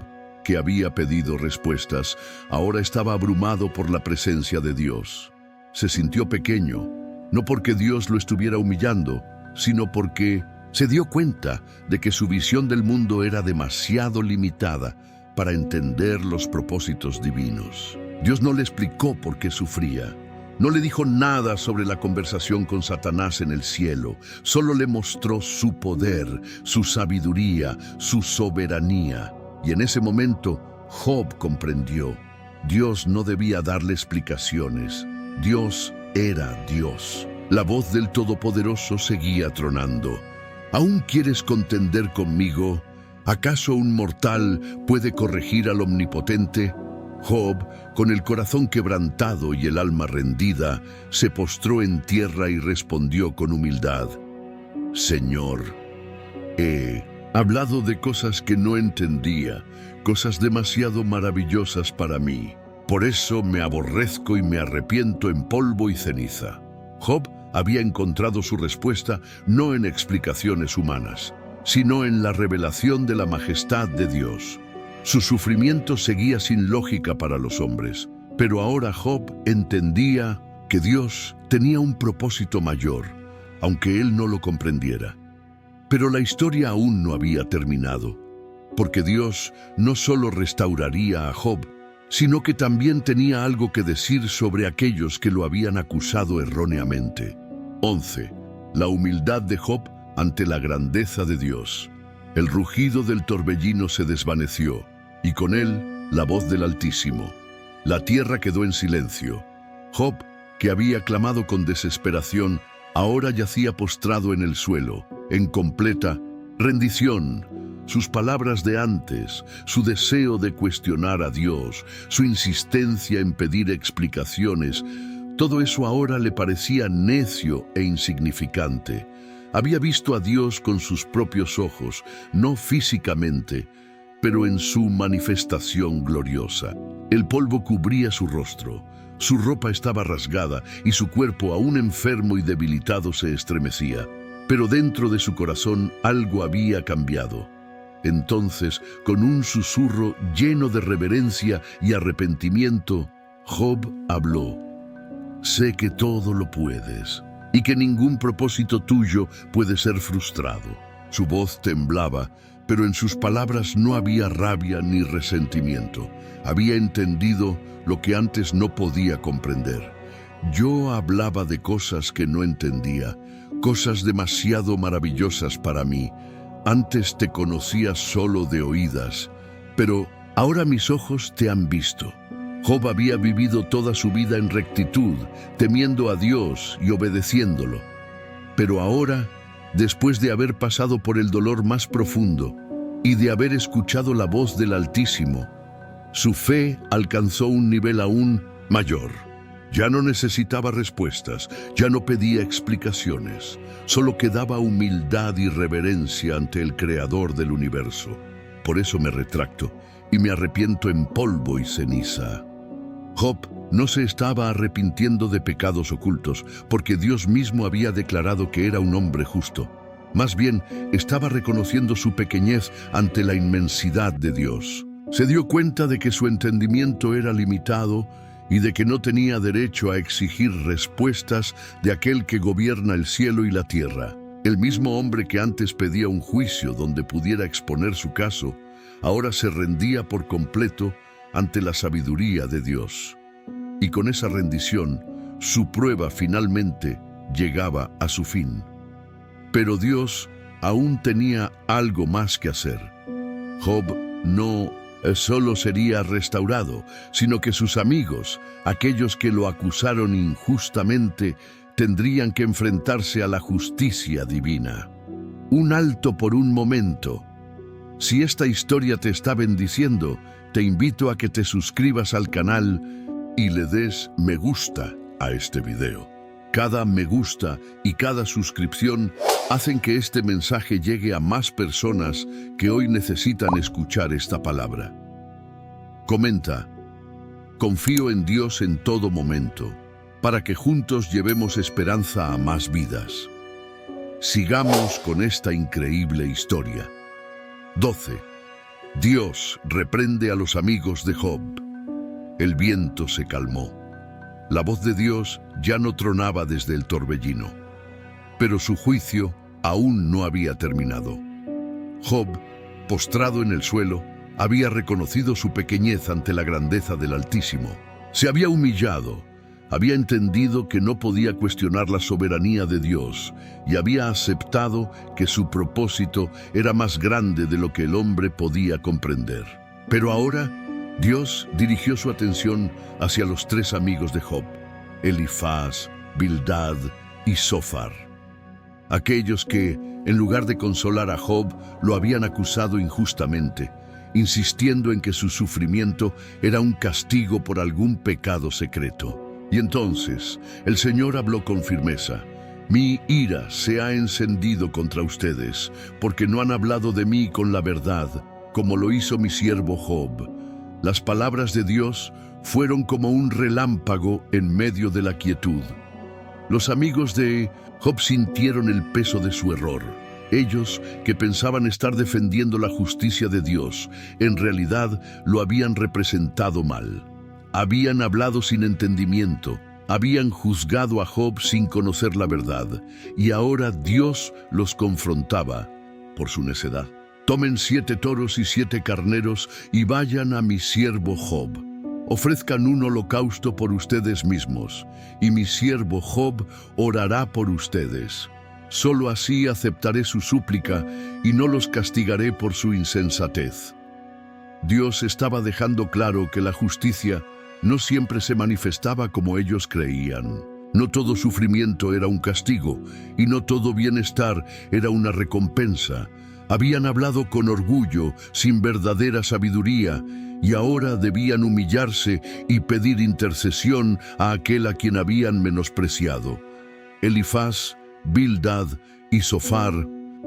que había pedido respuestas, ahora estaba abrumado por la presencia de Dios. Se sintió pequeño, no porque Dios lo estuviera humillando, sino porque se dio cuenta de que su visión del mundo era demasiado limitada para entender los propósitos divinos. Dios no le explicó por qué sufría. No le dijo nada sobre la conversación con Satanás en el cielo. Solo le mostró su poder, su sabiduría, su soberanía. Y en ese momento, Job comprendió. Dios no debía darle explicaciones. Dios era Dios. La voz del Todopoderoso seguía tronando. ¿Aún quieres contender conmigo? ¿Acaso un mortal puede corregir al Omnipotente? Job, con el corazón quebrantado y el alma rendida, se postró en tierra y respondió con humildad: Señor, he hablado de cosas que no entendía, cosas demasiado maravillosas para mí. Por eso me aborrezco y me arrepiento en polvo y ceniza. Job había encontrado su respuesta no en explicaciones humanas, sino en la revelación de la majestad de Dios. Su sufrimiento seguía sin lógica para los hombres, pero ahora Job entendía que Dios tenía un propósito mayor, aunque él no lo comprendiera. Pero la historia aún no había terminado, porque Dios no solo restauraría a Job, sino que también tenía algo que decir sobre aquellos que lo habían acusado erróneamente. 11. La humildad de Job ante la grandeza de Dios. El rugido del torbellino se desvaneció, y con él la voz del Altísimo. La tierra quedó en silencio. Job, que había clamado con desesperación, ahora yacía postrado en el suelo, en completa rendición. Sus palabras de antes, su deseo de cuestionar a Dios, su insistencia en pedir explicaciones, todo eso ahora le parecía necio e insignificante. Había visto a Dios con sus propios ojos, no físicamente, pero en su manifestación gloriosa. El polvo cubría su rostro, su ropa estaba rasgada y su cuerpo, aún enfermo y debilitado, se estremecía. Pero dentro de su corazón algo había cambiado. Entonces, con un susurro lleno de reverencia y arrepentimiento, Job habló. Sé que todo lo puedes y que ningún propósito tuyo puede ser frustrado. Su voz temblaba, pero en sus palabras no había rabia ni resentimiento. Había entendido lo que antes no podía comprender. Yo hablaba de cosas que no entendía, cosas demasiado maravillosas para mí. Antes te conocía solo de oídas, pero ahora mis ojos te han visto. Job había vivido toda su vida en rectitud, temiendo a Dios y obedeciéndolo. Pero ahora, después de haber pasado por el dolor más profundo y de haber escuchado la voz del Altísimo, su fe alcanzó un nivel aún mayor. Ya no necesitaba respuestas, ya no pedía explicaciones, solo quedaba humildad y reverencia ante el Creador del universo. Por eso me retracto y me arrepiento en polvo y ceniza. Job no se estaba arrepintiendo de pecados ocultos, porque Dios mismo había declarado que era un hombre justo. Más bien, estaba reconociendo su pequeñez ante la inmensidad de Dios. Se dio cuenta de que su entendimiento era limitado y de que no tenía derecho a exigir respuestas de aquel que gobierna el cielo y la tierra. El mismo hombre que antes pedía un juicio donde pudiera exponer su caso, ahora se rendía por completo ante la sabiduría de Dios. Y con esa rendición, su prueba finalmente llegaba a su fin. Pero Dios aún tenía algo más que hacer. Job no solo sería restaurado, sino que sus amigos, aquellos que lo acusaron injustamente, tendrían que enfrentarse a la justicia divina. Un alto por un momento. Si esta historia te está bendiciendo, te invito a que te suscribas al canal y le des me gusta a este video. Cada me gusta y cada suscripción hacen que este mensaje llegue a más personas que hoy necesitan escuchar esta palabra. Comenta, confío en Dios en todo momento, para que juntos llevemos esperanza a más vidas. Sigamos con esta increíble historia. 12. Dios reprende a los amigos de Job. El viento se calmó. La voz de Dios ya no tronaba desde el torbellino, pero su juicio aún no había terminado. Job, postrado en el suelo, había reconocido su pequeñez ante la grandeza del Altísimo. Se había humillado, había entendido que no podía cuestionar la soberanía de Dios y había aceptado que su propósito era más grande de lo que el hombre podía comprender. Pero ahora, Dios dirigió su atención hacia los tres amigos de Job, Elifaz, Bildad y Zofar. Aquellos que, en lugar de consolar a Job, lo habían acusado injustamente, insistiendo en que su sufrimiento era un castigo por algún pecado secreto. Y entonces el Señor habló con firmeza. Mi ira se ha encendido contra ustedes, porque no han hablado de mí con la verdad, como lo hizo mi siervo Job. Las palabras de Dios fueron como un relámpago en medio de la quietud. Los amigos de Job sintieron el peso de su error. Ellos, que pensaban estar defendiendo la justicia de Dios, en realidad lo habían representado mal. Habían hablado sin entendimiento, habían juzgado a Job sin conocer la verdad, y ahora Dios los confrontaba por su necedad. Tomen 7 toros y 7 carneros y vayan a mi siervo Job. Ofrezcan un holocausto por ustedes mismos, y mi siervo Job orará por ustedes. Solo así aceptaré su súplica y no los castigaré por su insensatez. Dios estaba dejando claro que la justicia no siempre se manifestaba como ellos creían. No todo sufrimiento era un castigo y no todo bienestar era una recompensa. Habían hablado con orgullo, sin verdadera sabiduría, y ahora debían humillarse y pedir intercesión a aquel a quien habían menospreciado. Elifaz, Bildad y Zofar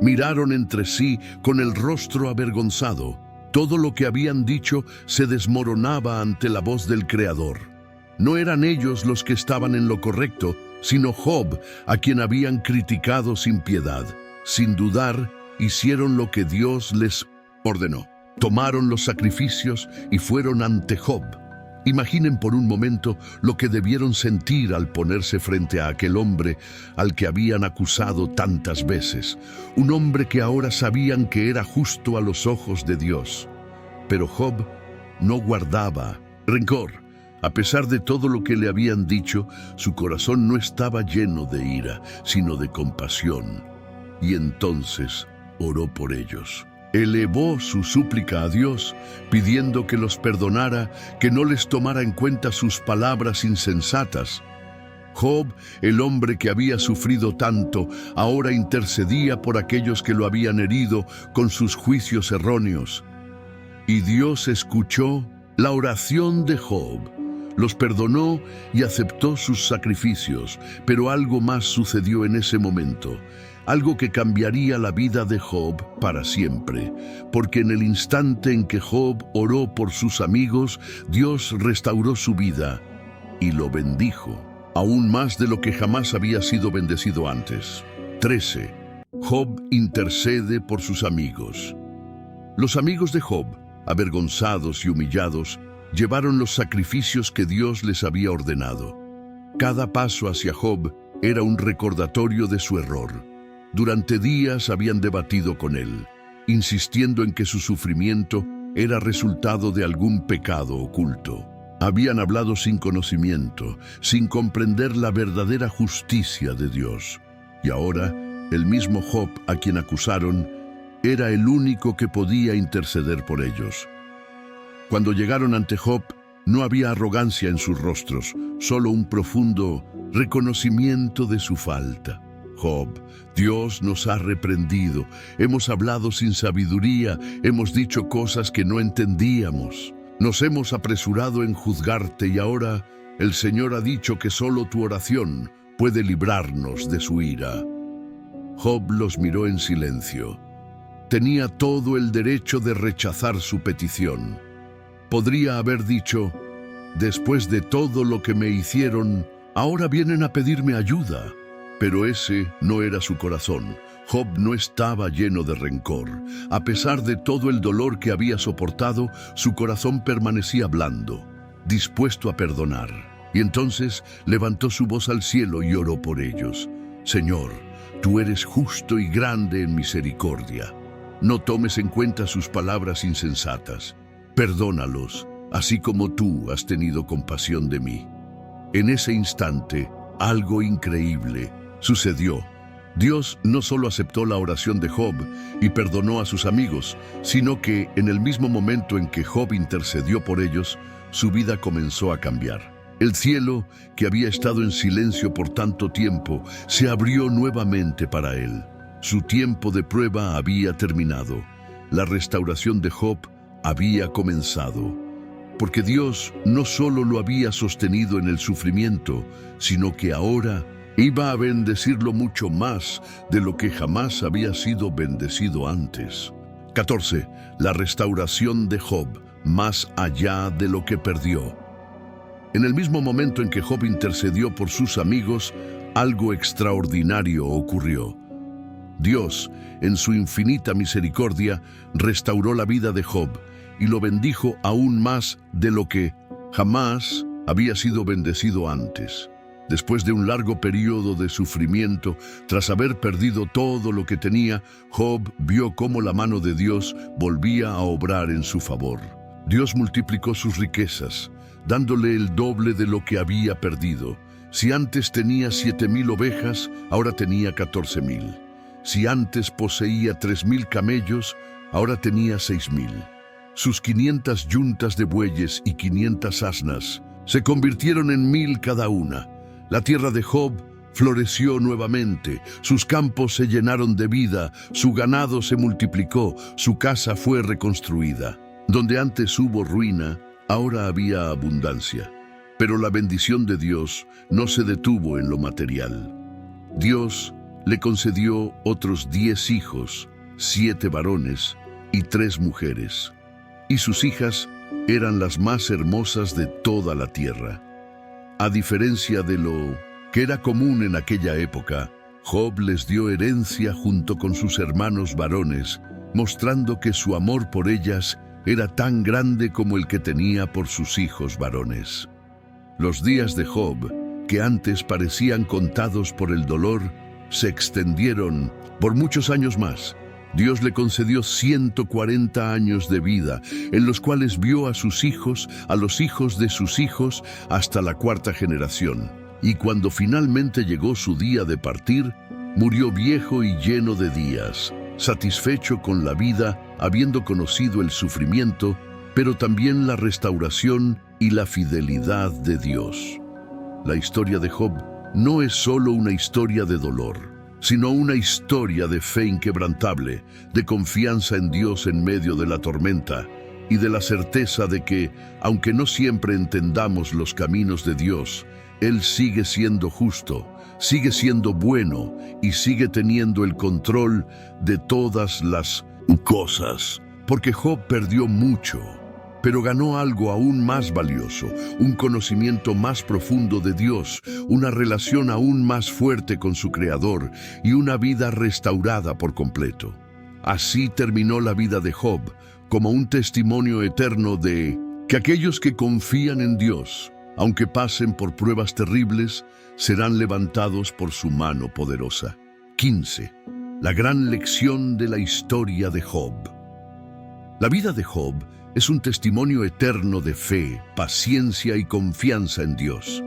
miraron entre sí con el rostro avergonzado. Todo lo que habían dicho se desmoronaba ante la voz del Creador. No eran ellos los que estaban en lo correcto, sino Job, a quien habían criticado sin piedad. Sin dudar, hicieron lo que Dios les ordenó. Tomaron los sacrificios y fueron ante Job. Imaginen por un momento lo que debieron sentir al ponerse frente a aquel hombre al que habían acusado tantas veces. Un hombre que ahora sabían que era justo a los ojos de Dios. Pero Job no guardaba rencor. A pesar de todo lo que le habían dicho, su corazón no estaba lleno de ira, sino de compasión. Y entonces oró por ellos. Elevó su súplica a Dios, pidiendo que los perdonara, que no les tomara en cuenta sus palabras insensatas. Job, el hombre que había sufrido tanto, ahora intercedía por aquellos que lo habían herido con sus juicios erróneos. Y Dios escuchó la oración de Job. Los perdonó y aceptó sus sacrificios, pero algo más sucedió en ese momento. Algo que cambiaría la vida de Job para siempre, porque en el instante en que Job oró por sus amigos, Dios restauró su vida y lo bendijo, aún más de lo que jamás había sido bendecido antes. 13. Job intercede por sus amigos. Los amigos de Job, avergonzados y humillados, llevaron los sacrificios que Dios les había ordenado. Cada paso hacia Job era un recordatorio de su error. Durante días habían debatido con él, insistiendo en que su sufrimiento era resultado de algún pecado oculto. Habían hablado sin conocimiento, sin comprender la verdadera justicia de Dios. Y ahora, el mismo Job a quien acusaron, era el único que podía interceder por ellos. Cuando llegaron ante Job, no había arrogancia en sus rostros, solo un profundo reconocimiento de su falta. Job, Dios nos ha reprendido, hemos hablado sin sabiduría, hemos dicho cosas que no entendíamos. Nos hemos apresurado en juzgarte y ahora el Señor ha dicho que solo tu oración puede librarnos de su ira. Job los miró en silencio. Tenía todo el derecho de rechazar su petición. Podría haber dicho, después de todo lo que me hicieron, ahora vienen a pedirme ayuda. Pero ese no era su corazón. Job no estaba lleno de rencor. A pesar de todo el dolor que había soportado, su corazón permanecía blando, dispuesto a perdonar. Y entonces levantó su voz al cielo y oró por ellos. Señor, tú eres justo y grande en misericordia. No tomes en cuenta sus palabras insensatas. Perdónalos, así como tú has tenido compasión de mí. En ese instante, algo increíble sucedió. Dios no solo aceptó la oración de Job y perdonó a sus amigos, sino que en el mismo momento en que Job intercedió por ellos, su vida comenzó a cambiar. El cielo, que había estado en silencio por tanto tiempo, se abrió nuevamente para él. Su tiempo de prueba había terminado. La restauración de Job había comenzado. Porque Dios no solo lo había sostenido en el sufrimiento, sino que ahora iba a bendecirlo mucho más de lo que jamás había sido bendecido antes. 14. La restauración de Job, más allá de lo que perdió. En el mismo momento en que Job intercedió por sus amigos, algo extraordinario ocurrió. Dios, en su infinita misericordia, restauró la vida de Job y lo bendijo aún más de lo que jamás había sido bendecido antes. Después de un largo periodo de sufrimiento, tras haber perdido todo lo que tenía, Job vio cómo la mano de Dios volvía a obrar en su favor. Dios multiplicó sus riquezas, dándole el doble de lo que había perdido. Si antes tenía 7.000 ovejas, ahora tenía 14.000. Si antes poseía 3.000 camellos, ahora tenía 6.000. Sus 500 yuntas de bueyes y 500 asnas se convirtieron en 1.000 cada una. La tierra de Job floreció nuevamente, sus campos se llenaron de vida, su ganado se multiplicó, su casa fue reconstruida. Donde antes hubo ruina, ahora había abundancia. Pero la bendición de Dios no se detuvo en lo material. Dios le concedió otros 10 hijos, 7 varones y 3 mujeres. Y sus hijas eran las más hermosas de toda la tierra. A diferencia de lo que era común en aquella época, Job les dio herencia junto con sus hermanos varones, mostrando que su amor por ellas era tan grande como el que tenía por sus hijos varones. Los días de Job, que antes parecían contados por el dolor, se extendieron por muchos años más. Dios le concedió 140 años de vida, en los cuales vio a sus hijos, a los hijos de sus hijos, hasta la 4ª generación. Y cuando finalmente llegó su día de partir, murió viejo y lleno de días, satisfecho con la vida, habiendo conocido el sufrimiento, pero también la restauración y la fidelidad de Dios. La historia de Job no es solo una historia de dolor, sino una historia de fe inquebrantable, de confianza en Dios en medio de la tormenta y de la certeza de que, aunque no siempre entendamos los caminos de Dios, Él sigue siendo justo, sigue siendo bueno y sigue teniendo el control de todas las cosas. Porque Job perdió mucho, pero ganó algo aún más valioso, un conocimiento más profundo de Dios, una relación aún más fuerte con su Creador y una vida restaurada por completo. Así terminó la vida de Job, como un testimonio eterno de que aquellos que confían en Dios, aunque pasen por pruebas terribles, serán levantados por su mano poderosa. 15. La gran lección de la historia de Job. La vida de Job es un testimonio eterno de fe, paciencia y confianza en Dios.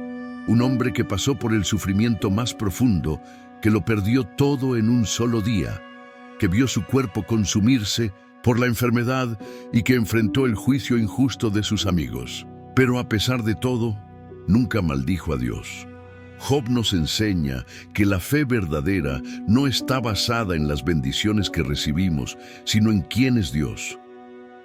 Un hombre que pasó por el sufrimiento más profundo, que lo perdió todo en un solo día, que vio su cuerpo consumirse por la enfermedad y que enfrentó el juicio injusto de sus amigos. Pero a pesar de todo, nunca maldijo a Dios. Job nos enseña que la fe verdadera no está basada en las bendiciones que recibimos, sino en quién es Dios.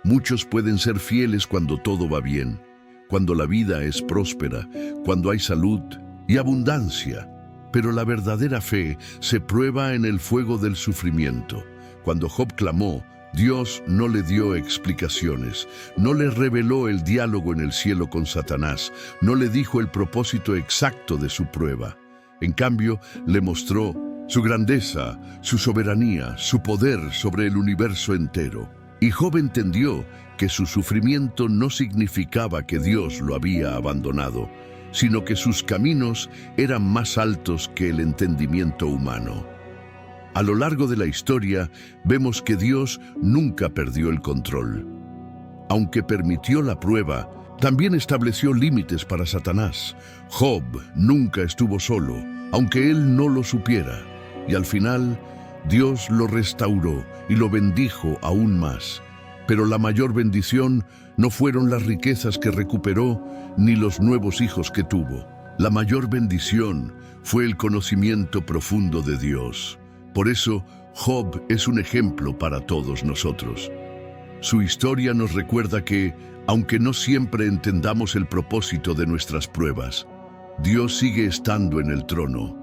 Muchos pueden ser fieles cuando todo va bien, cuando la vida es próspera, cuando hay salud y abundancia. Pero la verdadera fe se prueba en el fuego del sufrimiento. Cuando Job clamó, Dios no le dio explicaciones, no le reveló el diálogo en el cielo con Satanás, no le dijo el propósito exacto de su prueba. En cambio, le mostró su grandeza, su soberanía, su poder sobre el universo entero. Y Job entendió que su sufrimiento no significaba que Dios lo había abandonado, sino que sus caminos eran más altos que el entendimiento humano. A lo largo de la historia, vemos que Dios nunca perdió el control. Aunque permitió la prueba, también estableció límites para Satanás. Job nunca estuvo solo, aunque él no lo supiera. Y al final, Dios lo restauró y lo bendijo aún más. Pero la mayor bendición no fueron las riquezas que recuperó ni los nuevos hijos que tuvo. La mayor bendición fue el conocimiento profundo de Dios. Por eso, Job es un ejemplo para todos nosotros. Su historia nos recuerda que, aunque no siempre entendamos el propósito de nuestras pruebas, Dios sigue estando en el trono.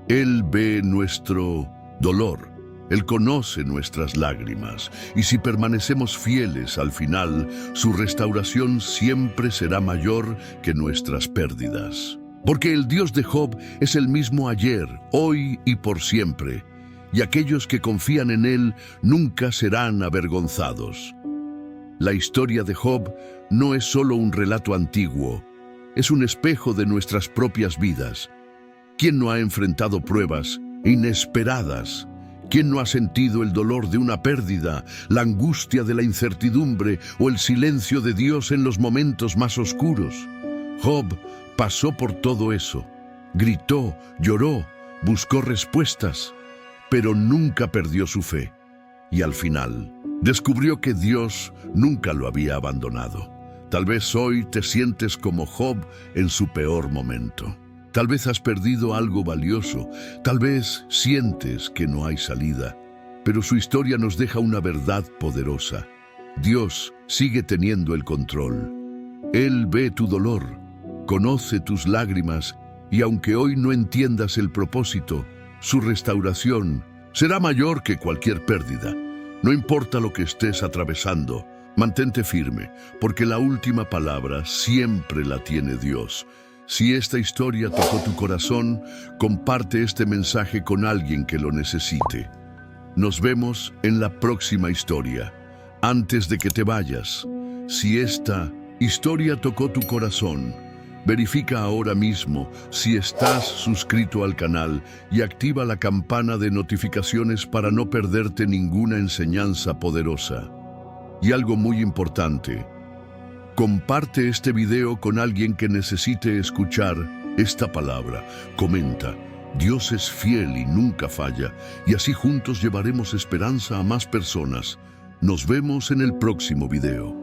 Él ve nuestro dolor, Él conoce nuestras lágrimas, y si permanecemos fieles al final, su restauración siempre será mayor que nuestras pérdidas. Porque el Dios de Job es el mismo ayer, hoy y por siempre, y aquellos que confían en Él nunca serán avergonzados. La historia de Job no es solo un relato antiguo, es un espejo de nuestras propias vidas. ¿Quién no ha enfrentado pruebas inesperadas? ¿Quién no ha sentido el dolor de una pérdida, la angustia de la incertidumbre o el silencio de Dios en los momentos más oscuros? Job pasó por todo eso, Gritó, lloró, buscó respuestas, pero nunca perdió su fe. Y al final, descubrió que Dios nunca lo había abandonado. Tal vez hoy te sientes como Job en su peor momento. Tal vez has perdido algo valioso, tal vez sientes que no hay salida, pero su historia nos deja una verdad poderosa. Dios sigue teniendo el control. Él ve tu dolor, conoce tus lágrimas y aunque hoy no entiendas el propósito, su restauración será mayor que cualquier pérdida. No importa lo que estés atravesando, mantente firme, porque la última palabra siempre la tiene Dios. Si esta historia tocó tu corazón, comparte este mensaje con alguien que lo necesite. Nos vemos en la próxima historia. Antes de que te vayas, si esta historia tocó tu corazón, verifica ahora mismo si estás suscrito al canal y activa la campana de notificaciones para no perderte ninguna enseñanza poderosa. Y algo muy importante, comparte este video con alguien que necesite escuchar esta palabra. Comenta, Dios es fiel y nunca falla, y así juntos llevaremos esperanza a más personas. Nos vemos en el próximo video.